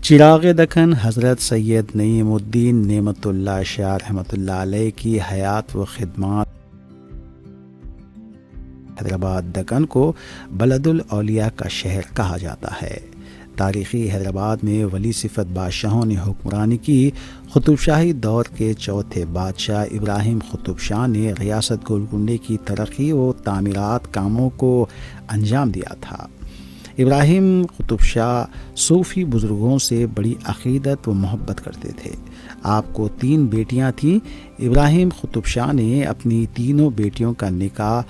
چراغ دکن حضرت سید نعیم الدین نعمت اللہ شاہ رحمۃ اللہ علیہ کی حیات و خدمات۔ حیدرآباد دکن کو بلد الاولیاء کا شہر کہا جاتا ہے۔ تاریخی حیدرآباد میں ولی صفت بادشاہوں نے حکمرانی کی۔ قطب شاہی دور کے چوتھے بادشاہ ابراہیم قطب شاہ نے ریاست گولکنڈے کی ترقی و تعمیرات کاموں کو انجام دیا تھا۔ ابراہیم قطب شاہ صوفی بزرگوں سے بڑی عقیدت و محبت کرتے تھے۔ آپ کو 3 بیٹیاں تھیں۔ ابراہیم قطب شاہ نے اپنی تینوں بیٹیوں کا نکاح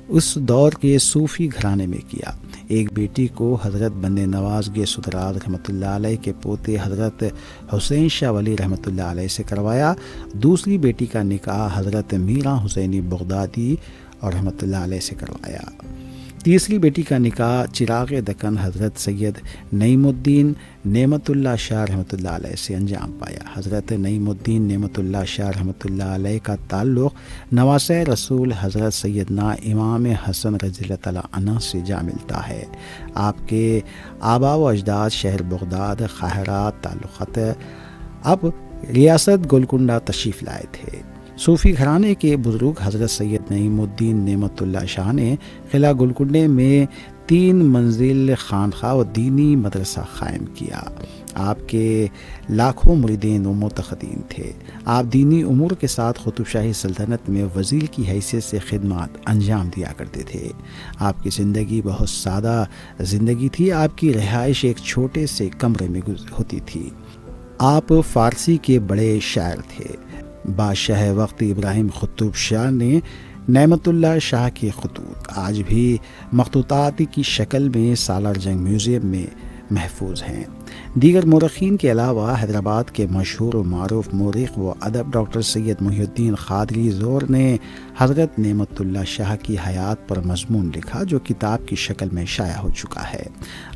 اس دور کے صوفی گھرانے میں کیا۔ ایک بیٹی کو حضرت بند نواز گیس ادراز رحمۃ اللہ علیہ کے پوتے حضرت حسین شاہ ولی رحمۃ اللہ علیہ سے کروایا۔ دوسری بیٹی کا نکاح حضرت میرا حسینی بغدادی اور رحمۃ اللہ علیہ سے کروایا۔ تیسری بیٹی کا نکاح چراغ دکن حضرت سید نعیم الدین نعمت اللہ شاہ رحمۃ اللہ علیہ سے انجام پایا۔ حضرت نعیم الدین نعمت اللہ شاہ رحمۃ اللہ علیہ کا تعلق نواسۂ رسول حضرت سیدنا امام حسن رضی اللہ تعالیٰ عنہ سے جا ملتا ہے۔ آپ کے آبا و اجداد شہر بغداد قاہرہ تعلقات اب ریاست گولکنڈہ تشریف لائے تھے۔ صوفی گھرانے کے بزرگ حضرت سید نعیم الدین نعمت اللہ شاہ نے قلعہ گولکنڈے میں 3 منزل خانقاہ و دینی مدرسہ قائم کیا۔ آپ کے لاکھوں مریدین و متقدین تھے۔ آپ دینی امور کے ساتھ قطب شاہی سلطنت میں وزیر کی حیثیت سے خدمات انجام دیا کرتے تھے۔ آپ کی زندگی بہت سادہ زندگی تھی۔ آپ کی رہائش ایک چھوٹے سے کمرے میں ہوتی تھی۔ آپ فارسی کے بڑے شاعر تھے۔ بادشاہ وقت ابراہیم قطب شاہ نے نعمت اللہ شاہ کے خطوط آج بھی مخطوطات کی شکل میں سالار جنگ میوزیم میں محفوظ ہیں۔ دیگر مورخین کے علاوہ حیدرآباد کے مشہور و معروف مورخ و ادب ڈاکٹر سید محی الدین قادری زور نے حضرت نعمت اللہ شاہ کی حیات پر مضمون لکھا، جو کتاب کی شکل میں شائع ہو چکا ہے۔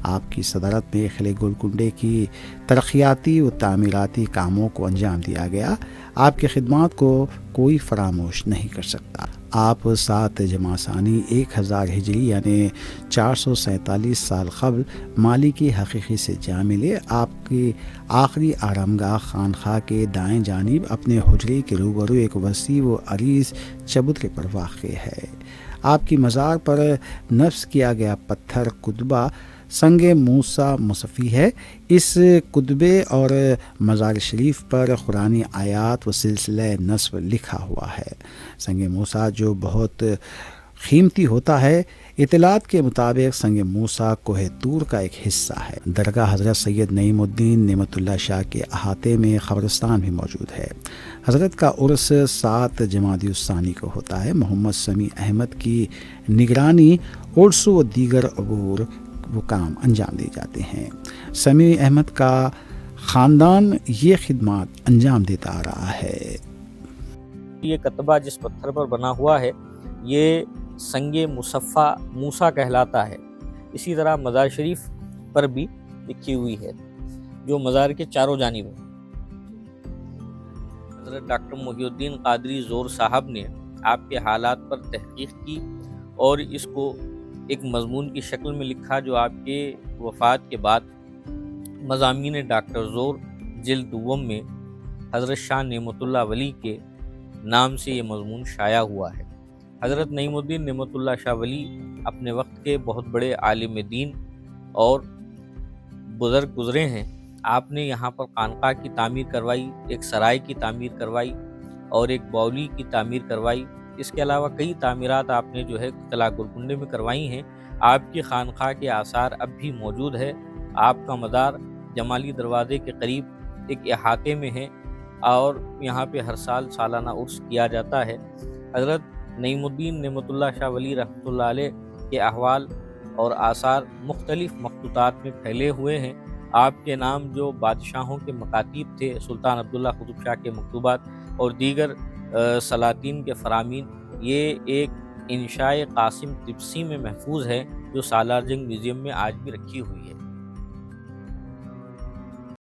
آپ کی صدارت میں قلعہ گولکنڈے کی ترقیاتی و تعمیراتی کاموں کو انجام دیا گیا۔ آپ کی خدمات کو کوئی فراموش نہیں کر سکتا۔ آپ 7 جمادی ثانی 1000 ہجری یعنی 447 سال قبل مالی کی حقیقی سے جا ملے۔ آپ کی آخری آرامگاہ خانقاہ کے دائیں جانب اپنے حجرے کے روبرو ایک وسیع و عریض چبوترے پر واقع ہے۔ آپ کی مزار پر نصب کیا گیا پتھر کتبہ سنگ موسیٰ مصفی ہے۔ اس کتبے اور مزار شریف پر قرآنی آیات و سلسلہ نصب لکھا ہوا ہے۔ سنگ موسیٰ جو بہت قیمتی ہوتا ہے، اطلاعات کے مطابق سنگ موسیٰ کوہ طور کا ایک حصہ ہے۔ درگاہ حضرت سید نعیم الدین نعمت اللہ شاہ کے احاطے میں قبرستان بھی موجود ہے۔ حضرت کا عرس 7 جمادی الثانی کو ہوتا ہے۔ محمد سمیع احمد کی نگرانی عرس و دیگر عبور وہ کام انجام دیے جاتے ہیں۔ سمیع احمد کا خاندان یہ خدمات انجام دیتا آ رہا ہے۔ یہ کتبہ جس پتھر پر بنا ہوا ہے یہ سنگ مصفہ موسیٰ کہلاتا ہے۔ اسی طرح مزار شریف پر بھی لکھی ہوئی ہے جو مزار کے چاروں جانب ہے۔ حضرت ڈاکٹر محی الدین قادری زور صاحب نے آپ کے حالات پر تحقیق کی اور اس کو ایک مضمون کی شکل میں لکھا، جو آپ کے وفات کے بعد مضامین ڈاکٹر زور جلد دوم میں حضرت شاہ نعمت اللہ ولی کے نام سے یہ مضمون شائع ہوا ہے۔ حضرت نعیم الدین نعمت اللہ شاہ ولی اپنے وقت کے بہت بڑے عالم دین اور بزرگ گزرے ہیں۔ آپ نے یہاں پر خانقاہ کی تعمیر کروائی، ایک سرائے کی تعمیر کروائی اور ایک باولی کی تعمیر کروائی۔ اس کے علاوہ کئی تعمیرات آپ نے جو ہے قلعہ گولکنڈے میں کروائی ہیں۔ آپ کی خانقاہ کے آثار اب بھی موجود ہے۔ آپ کا مزار جمالی دروازے کے قریب ایک احاطے میں ہے اور یہاں پہ ہر سال سالانہ عرس کیا جاتا ہے۔ حضرت نعیم الدین نعمت اللہ شاہ ولی رحمۃ اللہ علیہ کے احوال اور آثار مختلف مخطوطات میں پھیلے ہوئے ہیں۔ آپ کے نام جو بادشاہوں کے مکاتیب تھے، سلطان عبداللہ قطب شاہ کے مکتوبات اور دیگر سلاطین کے فرامین، یہ ایک انشاء قاسم طبسی میں محفوظ ہے جو سالار جنگ میوزیم میں آج بھی رکھی ہوئی ہے۔